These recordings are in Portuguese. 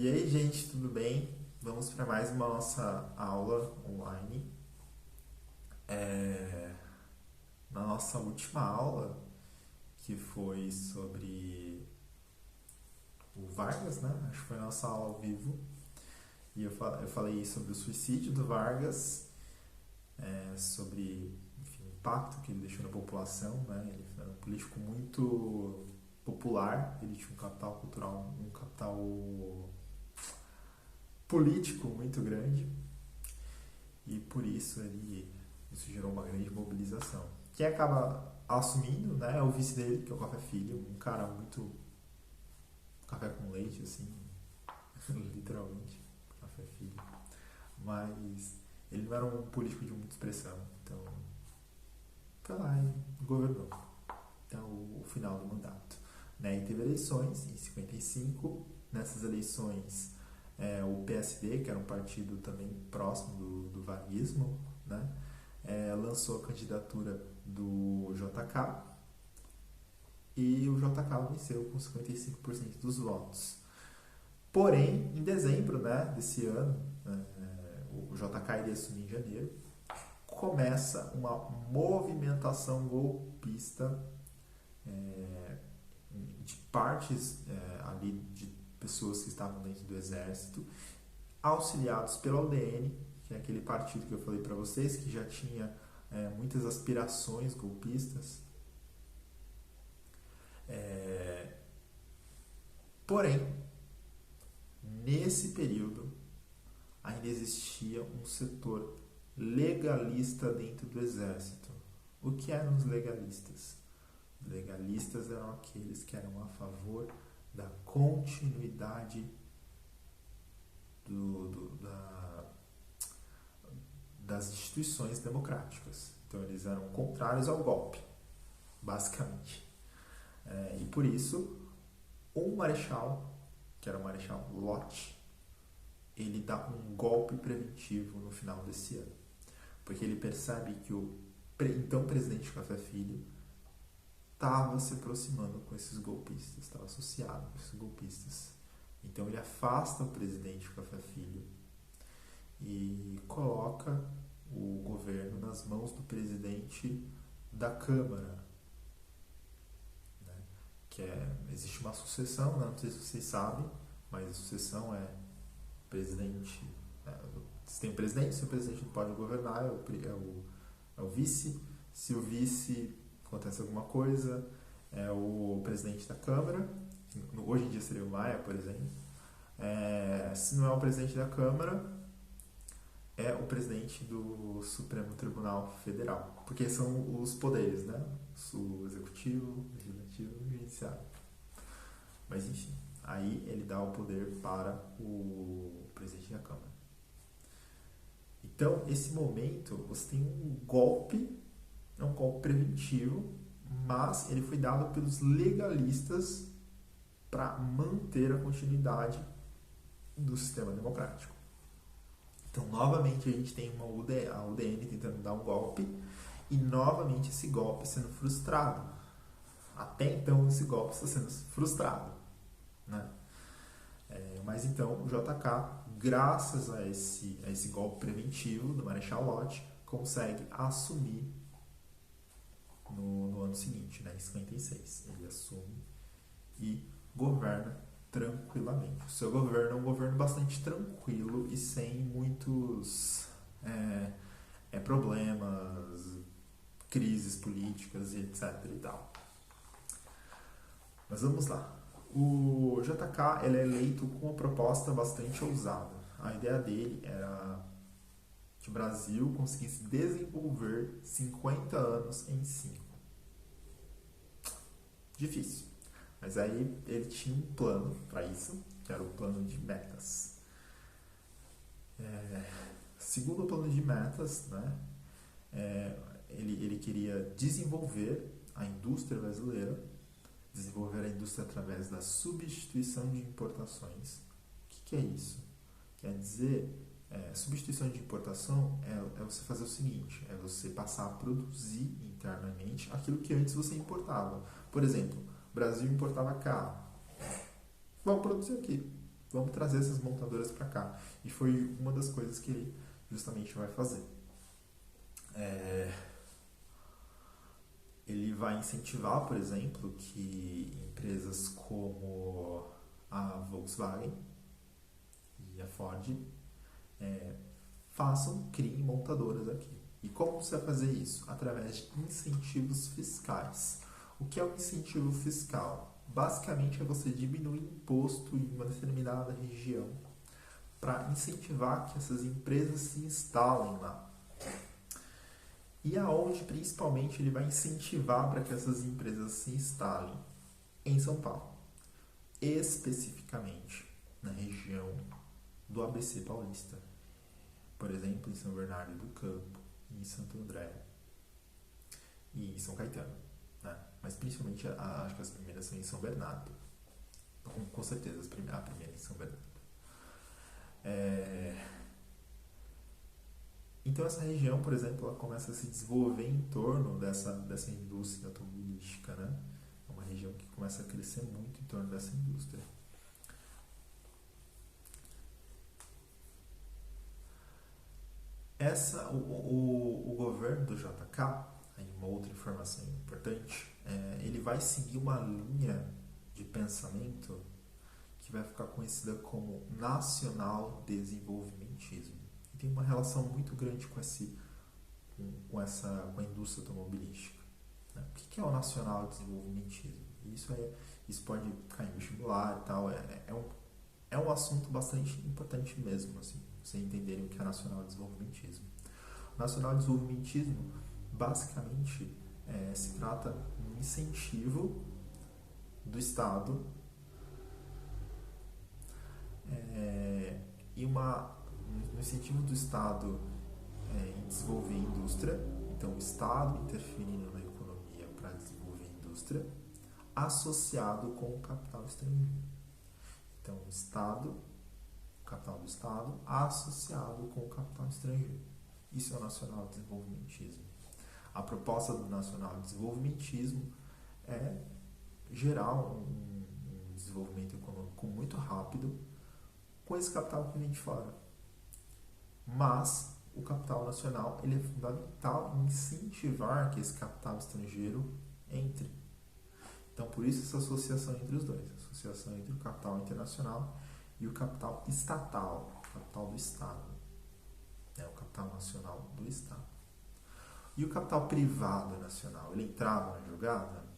E aí, gente, tudo bem? Vamos para mais uma nossa aula online. É, Na nossa última aula, que foi sobre o Vargas, né? Acho que foi a nossa aula ao vivo. E eu falei sobre o suicídio do Vargas, sobre enfim, o impacto que ele deixou na população, né? Ele era um político muito popular, ele tinha um capital cultural, um capital político muito grande. E por isso isso gerou uma grande mobilização. Quem acaba assumindo, né, é o vice dele, que é o Café Filho, um cara muito café com leite, assim, literalmente, Café Filho. Mas ele não era um político de muita expressão, então foi lá e governou até o final do mandato. Né? E teve eleições em 55. Nessas eleições, o PSD, que era um partido também próximo do vaguismo, né? Lançou a candidatura do JK e o JK venceu com 55% dos votos. Porém, em dezembro, né, desse ano, o JK iria assumir em janeiro, começa uma movimentação golpista é, de partes ali de pessoas que estavam dentro do exército, auxiliados pela UDN, que é aquele partido que eu falei para vocês, que já tinha muitas aspirações golpistas. É, Porém, nesse período, ainda existia um setor legalista dentro do exército. O que eram os legalistas? Os legalistas eram aqueles que eram a favor da continuidade das instituições democráticas. Então eles eram contrários ao golpe, basicamente. E por isso, um marechal, que era o Marechal Lott, ele dá um golpe preventivo no final desse ano. Porque ele percebe que o então presidente Café Filho estava se aproximando com esses golpistas, estava associado com esses golpistas. Então ele afasta o presidente Café Filho e coloca o governo nas mãos do presidente da Câmara, né? Existe uma sucessão, né? Não sei se vocês sabem, mas a sucessão é presidente. Se tem o presidente, se o presidente não pode governar, é o vice. Se o vice acontece alguma coisa, é o presidente da Câmara. Hoje em dia seria o Maia, por exemplo. Se não é o presidente da Câmara, é o presidente do Supremo Tribunal Federal. Porque são os poderes, né? O executivo, legislativo e judiciário. Mas enfim, aí ele dá o poder para o presidente da Câmara. Então, esse momento, você tem um golpe, é um golpe preventivo, mas ele foi dado pelos legalistas para manter a continuidade do sistema democrático. Então, novamente, a gente tem a UDN tentando dar um golpe e, novamente, esse golpe sendo frustrado. Até então, esse golpe está sendo frustrado, né? Mas então, o JK, graças a esse golpe preventivo do Marechal Lott, consegue assumir no ano seguinte, né, em 56. Ele assume e governa tranquilamente. O seu governo é um governo bastante tranquilo e sem muitos problemas, crises políticas e etc e tal. Mas vamos lá. O JK ele é eleito com uma proposta bastante ousada. A ideia dele era que o Brasil conseguisse desenvolver 50 anos em 5. Difícil. Mas aí ele tinha um plano para isso, que era o plano de metas. Segundo o plano de metas, né, ele queria desenvolver a indústria brasileira, desenvolver a indústria através da substituição de importações. O que é isso? Quer dizer, substituição de importação é você fazer o seguinte, é você passar a produzir internamente aquilo que antes você importava. Por exemplo, o Brasil importava carro. Vamos produzir aqui. vamos trazer essas montadoras para cá. E foi uma das coisas que ele justamente vai fazer. Ele vai incentivar, por exemplo, que empresas como a Volkswagen e a Ford criem montadoras aqui. E como você vai fazer isso? Através de incentivos fiscais. O que é o incentivo fiscal? Basicamente é você diminuir imposto em uma determinada região para incentivar que essas empresas se instalem lá. E aonde principalmente ele vai incentivar para que essas empresas se instalem? Em São Paulo. Especificamente na região do ABC Paulista. Por exemplo, em São Bernardo do Campo, em Santo André e em São Caetano. Né? Mas principalmente acho que as primeiras são em São Bernardo. Com certeza a primeira em São Bernardo. Então essa região, por exemplo, ela começa a se desenvolver em torno dessa indústria automobilística, né? É uma região que começa a crescer muito em torno dessa indústria. O governo do JK, aí uma outra informação importante, ele vai seguir uma linha de pensamento que vai ficar conhecida como nacional desenvolvimentismo. E tem uma relação muito grande com a indústria automobilística. Né? O que é o nacional desenvolvimentismo? Isso pode cair em vestibular e tal. É um assunto bastante importante mesmo, assim, vocês entenderem o que é nacional desenvolvimentismo. O nacional desenvolvimentismo, basicamente, se trata de um incentivo do Estado um incentivo do Estado em desenvolver a indústria. Então, o Estado interferindo na economia para desenvolver a indústria, associado com o capital estrangeiro. Então, o capital do Estado associado com o capital estrangeiro. Isso é o nacional desenvolvimentismo. A proposta do nacional desenvolvimentismo é gerar um desenvolvimento econômico muito rápido com esse capital que vem de fora. Mas o capital nacional ele é fundamental em incentivar que esse capital estrangeiro entre. Então, por isso essa associação entre os dois, a associação entre o capital internacional e o capital estatal, o capital do Estado, o capital nacional do Estado. E o capital privado nacional, ele entrava na jogada?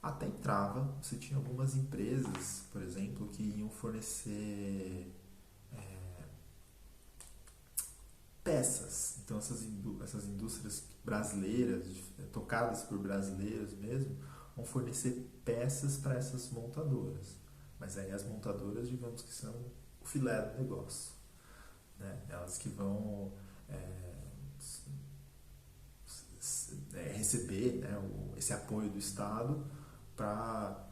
Até entrava, você tinha algumas empresas, por exemplo, que iam fornecer peças. Então essas indústrias brasileiras, tocadas por brasileiros mesmo, vão fornecer peças para essas montadoras. Mas aí as montadoras, digamos que são o filé do negócio. Né? Elas que vão receber, né, esse apoio do Estado para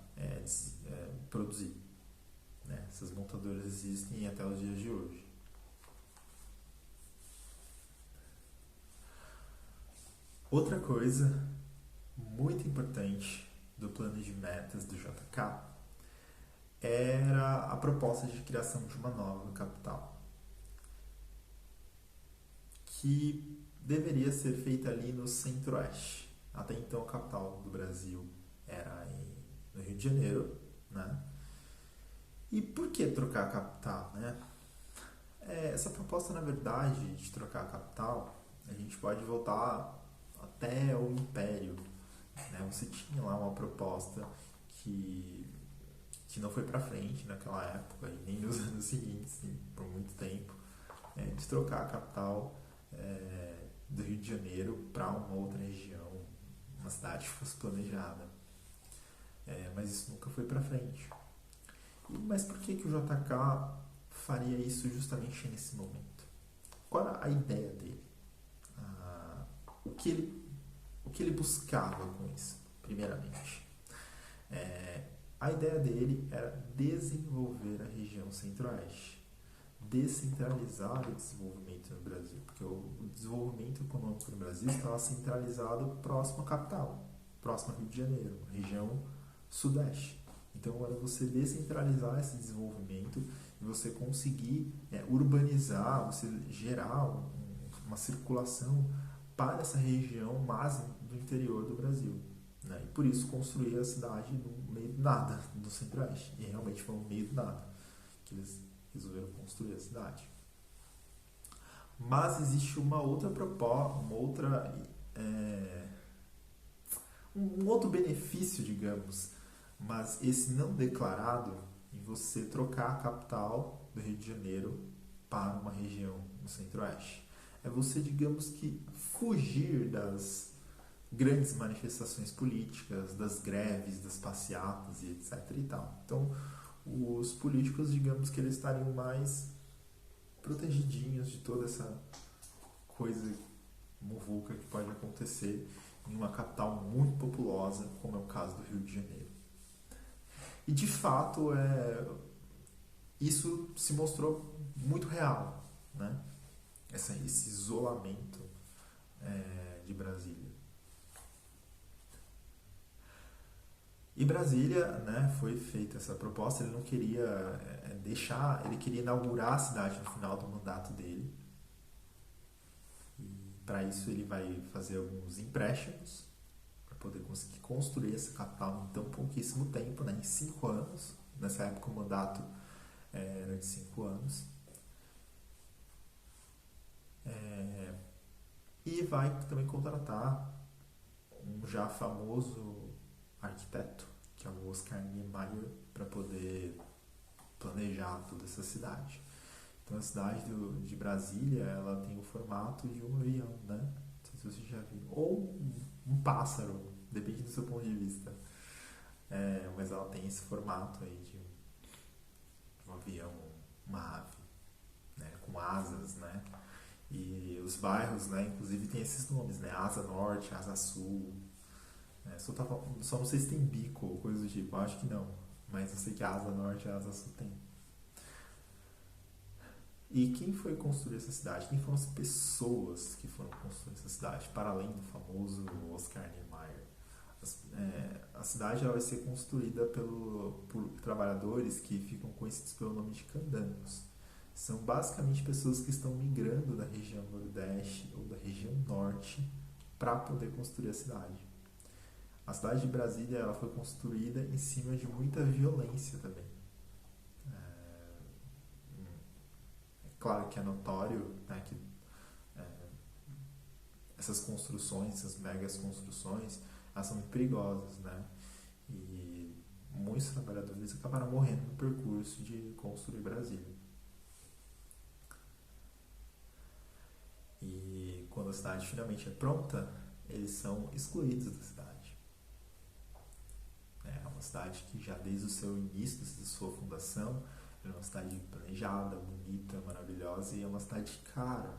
produzir. Né? Essas montadoras existem até os dias de hoje. Outra coisa muito importante do plano de metas do JK era a proposta de criação de uma nova capital, que deveria ser feita ali no Centro-Oeste. Até então a capital do Brasil era no Rio de Janeiro, né? E por que trocar a capital, né? Essa proposta, na verdade, de trocar a capital, a gente pode voltar até o Império. Né? Você tinha lá uma proposta que não foi para frente naquela época e nem nos anos seguintes, por muito tempo, de trocar a capital do Rio de Janeiro para uma outra região, uma cidade que fosse planejada. Mas isso nunca foi para frente. Mas por que o JK faria isso justamente nesse momento? Qual era a ideia dele? O que ele buscava com isso, primeiramente? A ideia dele era desenvolver a região Centro-Oeste, descentralizar o desenvolvimento no Brasil, porque o desenvolvimento econômico no Brasil estava centralizado próximo à capital, próximo ao Rio de Janeiro, região Sudeste. Então era você descentralizar esse desenvolvimento e você conseguir urbanizar, você gerar uma circulação para essa região mais do interior do Brasil. Né? E por isso construir a cidade no meio do nada, do Centro-Oeste. E realmente foi no meio do nada que eles resolveram construir a cidade. Mas existe uma outra proposta, um outro benefício, digamos, mas esse não declarado, em você trocar a capital do Rio de Janeiro para uma região no Centro-Oeste. É você, digamos que, fugir das grandes manifestações políticas, das greves, das passeatas e etc. e tal. Então, os políticos, digamos que eles estariam mais protegidinhos de toda essa coisa muvuca que pode acontecer em uma capital muito populosa, como é o caso do Rio de Janeiro. E de fato, isso se mostrou muito real, né? Esse isolamento de Brasília. E Brasília, né, foi feita essa proposta, ele não queria ele queria inaugurar a cidade no final do mandato dele. E para isso ele vai fazer alguns empréstimos para poder conseguir construir essa capital em tão pouquíssimo tempo, né, em 5 anos. Nessa época o mandato era de 5 anos. E vai também contratar um já famoso arquiteto, que é o Oscar Niemeyer, para poder planejar toda essa cidade. Então a cidade de Brasília, ela tem o formato de um avião, né? Não sei se você já viu. Ou um pássaro, depende do seu ponto de vista. Mas ela tem esse formato aí de um avião, uma ave, né? Com asas, né? E os bairros, né? Inclusive tem esses nomes, né? Asa Norte, Asa Sul. Só não sei se tem bico ou coisa do tipo, acho que não. Mas eu sei que a Asa Norte e a Asa Sul tem. E quem foi construir essa cidade? Quem foram as pessoas que foram construir essa cidade? Para além do famoso Oscar Niemeyer. A cidade ela vai ser construída por trabalhadores que ficam conhecidos pelo nome de candangos. São basicamente pessoas que estão migrando da região nordeste ou da região norte para poder construir a cidade. A cidade de Brasília ela foi construída em cima de muita violência também. Claro que é notório, né, que essas construções, essas megas construções, elas são muito perigosas, né? E muitos trabalhadores acabaram morrendo no percurso de construir Brasília. E quando a cidade finalmente é pronta, eles são excluídos da cidade. É uma cidade que já desde o seu início, desde a sua fundação, é uma cidade planejada, bonita, maravilhosa, e é uma cidade cara,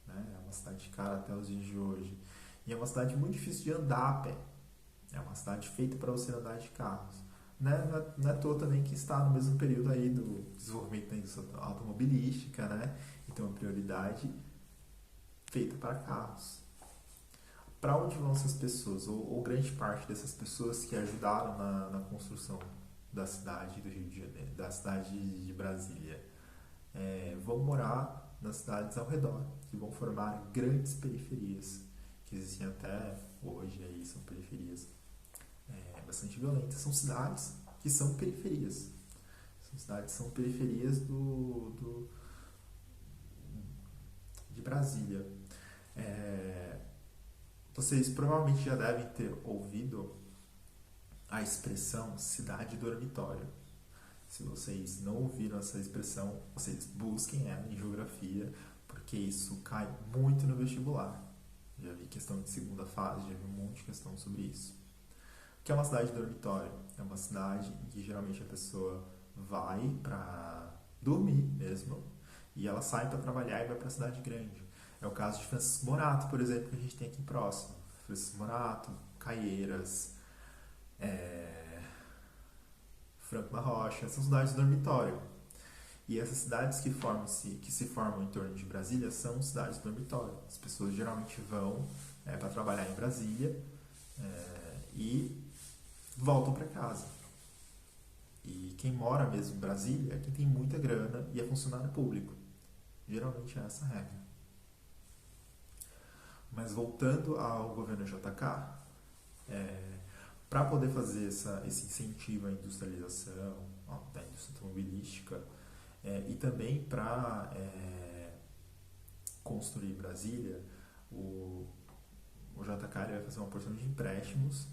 né? É uma cidade cara até os dias de hoje. E é uma cidade muito difícil de andar a pé. É uma cidade feita para você andar de carros. Não é à toa também que está no mesmo período aí do desenvolvimento da indústria automobilística, né? Então, a prioridade feita para carros. Para onde vão essas pessoas? Ou grande parte dessas pessoas que ajudaram na construção da cidade do Rio de Janeiro, da cidade de Brasília, vão morar nas cidades ao redor, que vão formar grandes periferias, que existem até hoje, aí são periferias bastante violentas. São cidades que são periferias. São periferias de Brasília. Vocês provavelmente já devem ter ouvido a expressão cidade dormitório. Se vocês não ouviram essa expressão, vocês busquem ela em geografia, porque isso cai muito no vestibular. Já vi questão de segunda fase, já vi um monte de questão sobre isso. O que é uma cidade dormitório? É uma cidade em que geralmente a pessoa vai para dormir mesmo, e ela sai para trabalhar e vai para a cidade grande. É o caso de Francisco Morato, por exemplo, que a gente tem aqui próximo. Francisco Morato, Caieiras, Franco da Rocha, são cidades dormitório. E essas cidades que se formam em torno de Brasília são cidades dormitório. As pessoas geralmente vão para trabalhar em Brasília e voltam para casa. E quem mora mesmo em Brasília é quem tem muita grana e é funcionário público. Geralmente é essa a regra. Mas voltando ao governo JK, para poder fazer esse incentivo à industrialização, da indústria automobilística, e também para construir Brasília, o JK ele vai fazer uma porção de empréstimos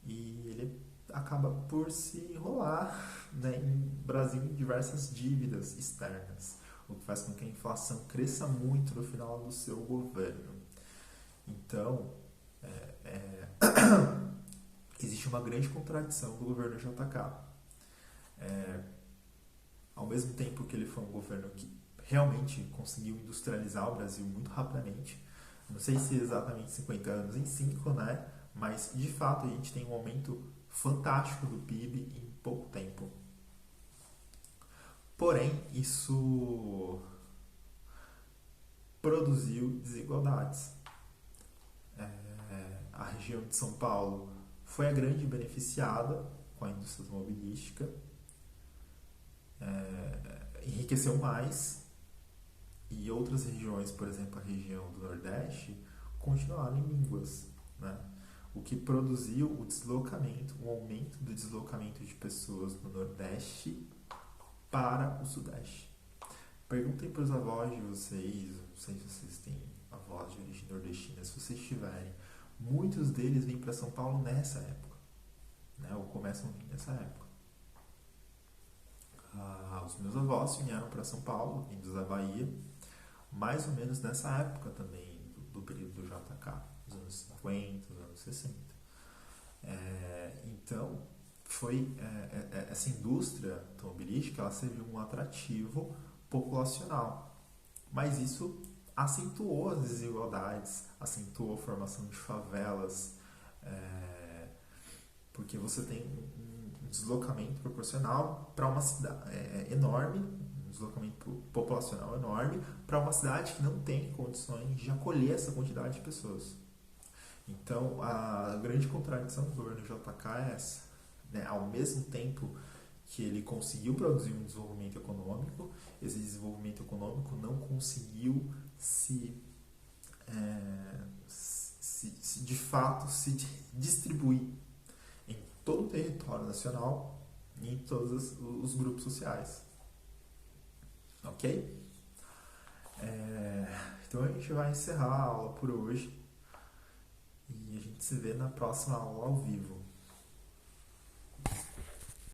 e ele acaba por se enrolar, né, em Brasil em diversas dívidas externas, o que faz com que a inflação cresça muito no final do seu governo. Então, existe uma grande contradição do governo JK. Ao mesmo tempo que ele foi um governo que realmente conseguiu industrializar o Brasil muito rapidamente, não sei se exatamente 50 anos em 5, né? Mas de fato a gente tem um aumento fantástico do PIB em pouco tempo. Porém, isso produziu desigualdades. A região de São Paulo foi a grande beneficiada com a indústria automobilística, enriqueceu mais, e outras regiões, por exemplo a região do Nordeste, continuaram em mínguas, né? O que produziu o deslocamento, o aumento do deslocamento de pessoas do Nordeste para o Sudeste. Perguntem para os avós de vocês, não sei se vocês têm avós de origem nordestina, se vocês tiverem, muitos deles vêm para São Paulo nessa época, né? Ou começam a vir nessa época. Os meus avós vieram para São Paulo, vindos da Bahia, mais ou menos nessa época também, do período do JK, dos anos 50, dos anos 60. Então, essa indústria automobilística, ela serviu um atrativo populacional, mas isso acentuou as desigualdades, acentuou a formação de favelas, porque você tem um deslocamento proporcional para uma cidade enorme, um deslocamento populacional enorme para uma cidade que não tem condições de acolher essa quantidade de pessoas. Então, a grande contradição do governo JK é essa, né? Ao mesmo tempo que ele conseguiu produzir um desenvolvimento econômico, esse desenvolvimento econômico não conseguiu de fato se distribuir em todo o território nacional e em todos os grupos sociais. Ok? Então a gente vai encerrar a aula por hoje e a gente se vê na próxima aula ao vivo.